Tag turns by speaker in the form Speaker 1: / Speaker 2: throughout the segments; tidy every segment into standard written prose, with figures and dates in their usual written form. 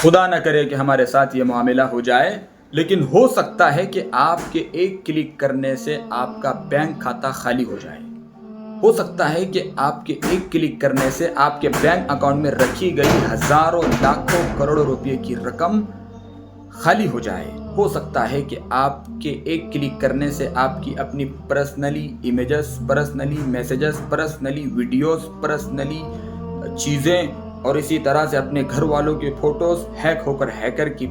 Speaker 1: खुदा न करे कि हमारे साथ ये मामला हो जाए, लेकिन हो सकता है कि आपके एक क्लिक करने से आपका बैंक खाता खाली हो जाए। हो सकता है कि आपके एक क्लिक करने से आपके बैंक अकाउंट में रखी गई हजारों लाखों करोड़ों रुपए की रकम खाली हो जाए। हो सकता है कि आपके एक क्लिक करने से आपकी अपनी personally images, personally messages, personally videos, personally चीज़ें और इसी तरह से अपने घर वालों के फोटोज हैक होकर हैकर की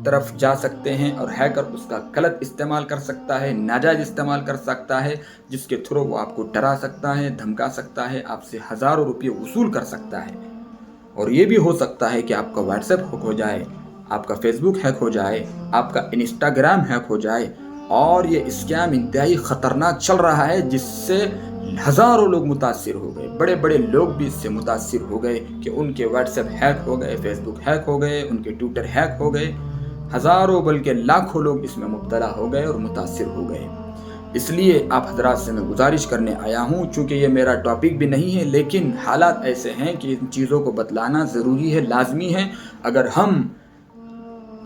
Speaker 1: तरफ जा सकते हैं और हैकर उसका गलत इस्तेमाल कर सकता है, नाजायज इस्तेमाल कर सकता है, जिसके थ्रू वो आपको डरा सकता है, धमका सकता है, आपसे हजारों रुपये वसूल कर सकता है। और ये भी हो सकता है कि आपका व्हाट्सएप हैक हो जाए, आपका फेसबुक हैक हो जाए, आपका इंस्टाग्राम हैक हो जाए। और ये स्कैम इंतहाई ख़तरनाक चल रहा है, जिससे हज़ारों लोग मुतासिर हो गए। बड़े बड़े लोग भी इससे मुतासिर हो गए कि उनके व्हाट्सएप हैक हो गए, फेसबुक हैक हो गए, उनके ट्विटर हैक हो गए। हज़ारों बल्कि लाखों लोग इसमें मुब्तला हो गए और मुतासिर हो गए। इसलिए आप हजरात से मैं गुजारिश करने आया हूँ, चूँकि ये मेरा टॉपिक भी नहीं है, लेकिन हालात ऐसे हैं कि इन चीज़ों को बतलाना ज़रूरी है, लाजमी है। अगर हम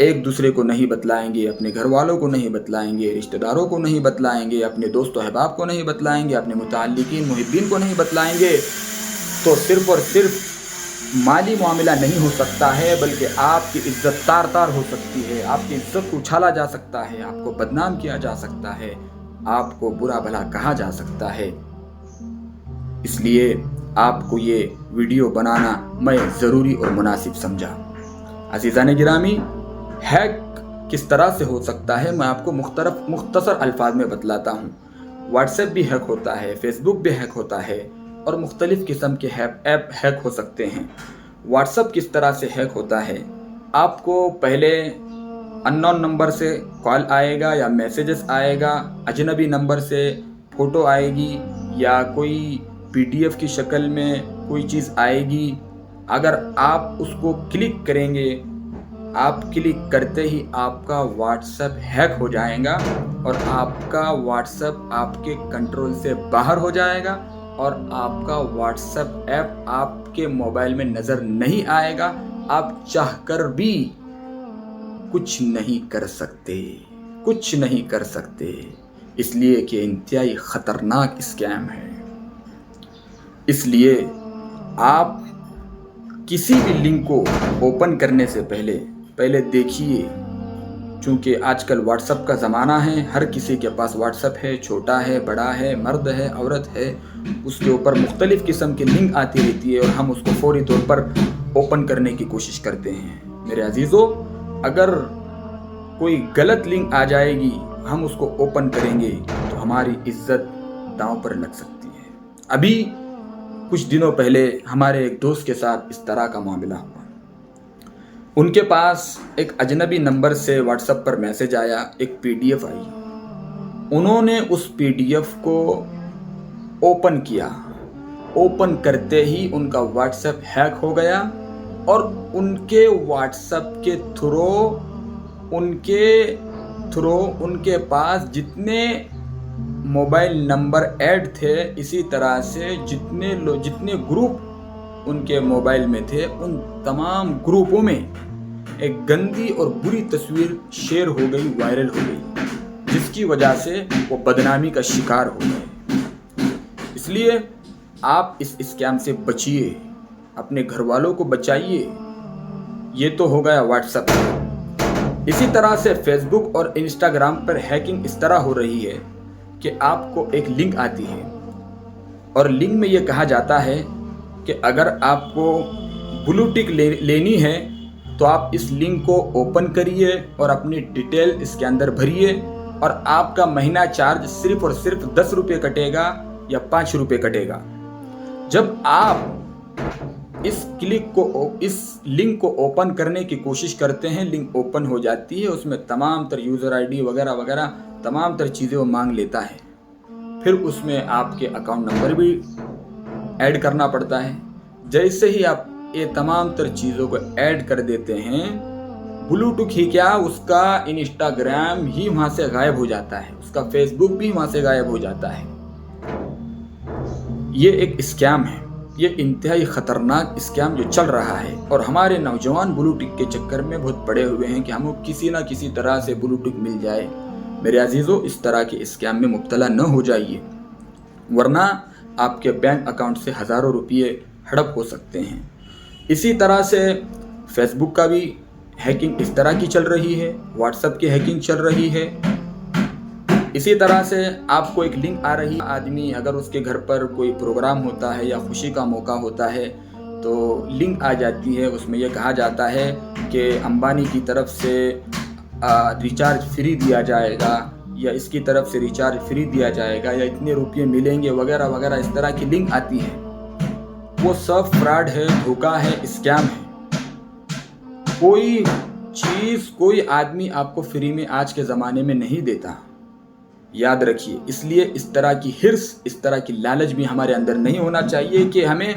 Speaker 1: एक दूसरे को नहीं बतलाएंगे, अपने घर वालों को नहीं बतलाएंगे, रिश्तेदारों को नहीं बतलाएंगे, अपने दोस्तों अहबाब को नहीं बतलाएंगे, अपने मुताल्लिकीन मुहिब्बीन को नहीं बतलाएंगे, तो सिर्फ़ और सिर्फ माली मामला नहीं हो सकता है, बल्कि आपकी इज़्ज़त तार तार हो सकती है, आपकी इज़्ज़त को उछाला जा सकता है, आपको बदनाम किया जा सकता है, आपको बुरा भला कहा जा सकता है। इसलिए आपको ये वीडियो बनाना मैं ज़रूरी और मुनासिब समझा। अज़ीज़ान गिरामी, हैक किस तरह से हो सकता है मैं आपको मुख्तसर अल्फाज में बतलाता हूँ। व्हाट्सएप भी हैक होता है, फेसबुक भी हैक होता है और मुख्तलिफ़ किस्म के ऐप हैक हो सकते हैं। व्हाट्सएप किस तरह से हैक होता है, आपको पहले अननोन नंबर से कॉल आएगा या मैसेजेस आएगा, अजनबी नंबर से फ़ोटो आएगी या कोई PDF की शक्ल में कोई चीज़ आएगी। अगर आप उसको क्लिक करेंगे, आप क्लिक करते ही आपका व्हाट्सएप हैक हो जाएगा और आपका व्हाट्सएप आपके कंट्रोल से बाहर हो जाएगा और आपका व्हाट्सएप ऐप आपके मोबाइल में नज़र नहीं आएगा। आप चाहकर भी कुछ नहीं कर सकते, कुछ नहीं कर सकते, इसलिए कि इंतहाई ख़तरनाक स्कैम है। इसलिए आप किसी भी लिंक को ओपन करने से पहले देखिए, चूँकि आजकल व्हाट्सएप का ज़माना है, हर किसी के पास व्हाट्सएप है, छोटा है, बड़ा है, मर्द है, औरत है, उसके ऊपर मुख्तलिफ़ किस्म की लिंक आती रहती है और हम उसको फ़ौरी तौर पर ओपन करने की कोशिश करते हैं। मेरे अजीज़ों, अगर कोई गलत लिंक आ जाएगी, हम उसको ओपन करेंगे तो हमारी इज़्ज़त दांव पर लग सकती है। अभी कुछ दिनों पहले हमारे एक दोस्त के साथ इस तरह का मामला हुआ। उनके पास एक अजनबी नंबर से व्हाट्सएप पर मैसेज आया, एक PDF आई। उन्होंने उस PDF को ओपन किया। ओपन करते ही उनका व्हाट्सएप हैक हो गया और उनके व्हाट्सएप के थ्रू उनके पास जितने मोबाइल नंबर ऐड थे, इसी तरह से जितने ग्रुप उनके मोबाइल में थे, उन तमाम ग्रुपों में एक गंदी और बुरी तस्वीर शेयर हो गई, वायरल हो गई, जिसकी वजह से वो बदनामी का शिकार हो गए। इसलिए आप इस स्कैम से बचिए, अपने घर वालों को बचाइए। ये तो हो गया व्हाट्सएप। इसी तरह से फेसबुक और इंस्टाग्राम पर हैकिंग इस तरह हो रही है कि आपको एक लिंक आती है और लिंक में ये कहा जाता है कि अगर आपको ब्लू टिक लेनी है तो आप इस लिंक को ओपन करिए और अपनी डिटेल इसके अंदर भरिए और आपका महीना चार्ज सिर्फ और सिर्फ 10 रुपये कटेगा या 5 रुपये कटेगा। जब आप इस लिंक को ओपन करने की कोशिश करते हैं, लिंक ओपन हो जाती है, उसमें तमाम तर यूज़र ID वगैरह वगैरह तमाम तर चीज़ें वो मांग लेता है। फिर उसमें आपके अकाउंट नंबर भी ऐड करना पड़ता है। जैसे ही आप ये तमाम तर चीज़ों को ऐड कर देते हैं, ब्लूटूथ ही क्या, उसका इंस्टाग्राम ही वहाँ से गायब हो जाता है, उसका फेसबुक भी वहाँ से गायब हो जाता है। ये एक स्कैम है। یہ انتہائی خطرناک اسکیم جو چل رہا ہے، اور ہمارے نوجوان بلو ٹک کے چکر میں بہت پڑے ہوئے ہیں کہ ہم کسی نہ کسی طرح سے بلو ٹک مل جائے۔ میرے عزیزو، اس طرح کے اسکیم میں مبتلا نہ ہو جائیے، ورنہ آپ کے بینک اکاؤنٹ سے ہزاروں روپے ہڑپ ہو سکتے ہیں۔ اسی طرح سے فیس بک کا بھی ہیکنگ اس طرح کی چل رہی ہے، واٹس ایپ کی ہیکنگ چل رہی ہے۔ اسی طرح سے آپ کو ایک لنک آ رہی ہے، آدمی اگر اس کے گھر پر کوئی پروگرام ہوتا ہے یا خوشی کا موقع ہوتا ہے تو لنک آ جاتی ہے، اس میں یہ کہا جاتا ہے کہ امبانی کی طرف سے ریچارج فری دیا جائے گا، یا اس کی طرف سے ریچارج فری دیا جائے گا، یا اتنے روپے ملیں گے وغیرہ وغیرہ، اس طرح کی لنک آتی ہے۔ وہ سب فراڈ ہے، دھوکہ ہے، اسکیم ہے۔ کوئی چیز، کوئی آدمی آپ کو فری میں آج کے زمانے میں نہیں دیتا، یاد رکھیے۔ اس لیے اس طرح کی حرص، اس طرح کی لالچ بھی ہمارے اندر نہیں ہونا چاہیے کہ ہمیں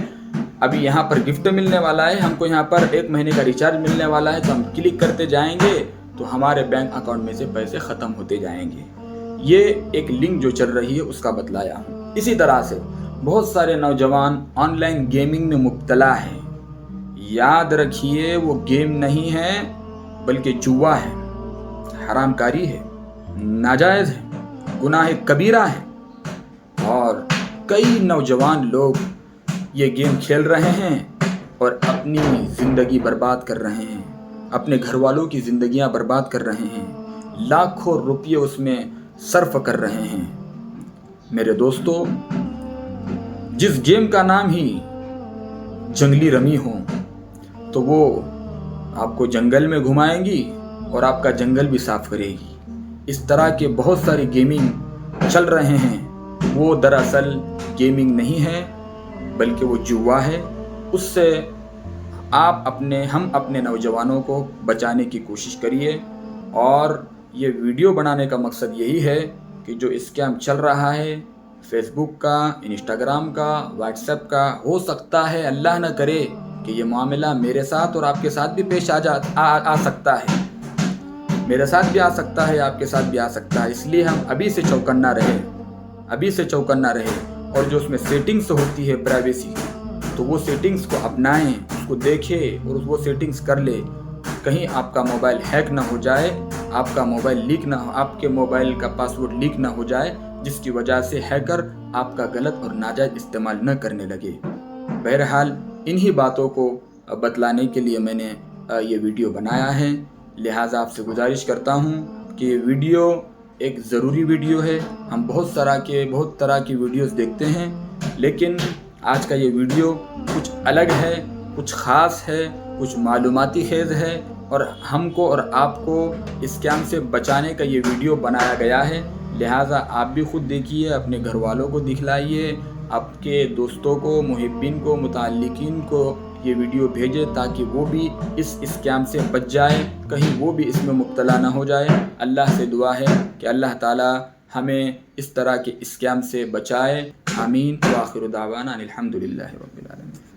Speaker 1: ابھی یہاں پر گفٹ ملنے والا ہے، ہم کو یہاں پر 1 مہینے کا ریچارج ملنے والا ہے، تو ہم کلک کرتے جائیں گے تو ہمارے بینک اکاؤنٹ میں سے پیسے ختم ہوتے جائیں گے۔ یہ ایک لنک جو چل رہی ہے اس کا بتلایا ہوں۔ اسی طرح سے بہت سارے نوجوان آن لائن گیمنگ میں مبتلا ہیں۔ یاد رکھیے، وہ گیم نہیں ہے بلکہ جوا ہے، حرام کاری ہے، ناجائز ہے، گناہ کبیرہ ہے، اور کئی نوجوان لوگ یہ گیم کھیل رہے ہیں اور اپنی زندگی برباد کر رہے ہیں، اپنے گھر والوں کی زندگیاں برباد کر رہے ہیں، لاکھوں روپے اس میں صرف کر رہے ہیں۔ میرے دوستو، جس گیم کا نام ہی جنگلی رمی ہو تو وہ آپ کو جنگل میں گھمائیں گی اور آپ کا جنگل بھی صاف کرے گی۔ اس طرح کے بہت ساری گیمنگ چل رہے ہیں، وہ دراصل گیمنگ نہیں ہے بلکہ وہ جوا ہے۔ اس سے ہم اپنے نوجوانوں کو بچانے کی کوشش کریے، اور یہ ویڈیو بنانے کا مقصد یہی ہے کہ جو اسکیم چل رہا ہے فیس بک کا، انسٹاگرام کا، واٹس ایپ کا، ہو سکتا ہے اللہ نہ کرے کہ یہ معاملہ میرے ساتھ اور آپ کے ساتھ بھی پیش آ سکتا ہے، میرے ساتھ بھی آ سکتا ہے، آپ کے ساتھ بھی آ سکتا ہے۔ اس لیے ہم ابھی سے چوکنا رہے، اور جو اس میں سیٹنگز ہوتی ہے پرائیویسی، تو وہ سیٹنگز کو اپنائیں، اس کو دیکھیں اور وہ سیٹنگز کر لیں۔ کہیں آپ کا موبائل ہیک نہ ہو جائے، آپ کا موبائل لیک نہ ہو، آپ کے موبائل کا پاسورڈ لیک نہ ہو جائے، جس کی وجہ سے ہیکر آپ کا غلط اور ناجائز استعمال نہ کرنے لگے۔ بہرحال انہی باتوں کو بتلانے کے لیے میں نے یہ ویڈیو بنایا ہے، لہٰذا آپ سے گزارش کرتا ہوں کہ یہ ویڈیو ایک ضروری ویڈیو ہے۔ ہم بہت طرح کی ویڈیوز دیکھتے ہیں، لیکن آج کا یہ ویڈیو کچھ الگ ہے، کچھ خاص ہے، کچھ معلوماتی خیز ہے، اور ہم کو اور آپ کو اسکیم سے بچانے کا یہ ویڈیو بنایا گیا ہے۔ لہٰذا آپ بھی خود دیکھیے، اپنے گھر والوں کو دکھلائیے، آپ کے دوستوں کو، محبین کو، متعلقین کو یہ ویڈیو بھیجے تاکہ وہ بھی اس اسکیم سے بچ جائے، کہیں وہ بھی اس میں مبتلا نہ ہو جائے۔ اللہ سے دعا ہے کہ اللہ تعالی ہمیں اس طرح کے اسکیم سے بچائے۔ آمین۔ وآخر دعوانا الحمدللہ رب العالمین۔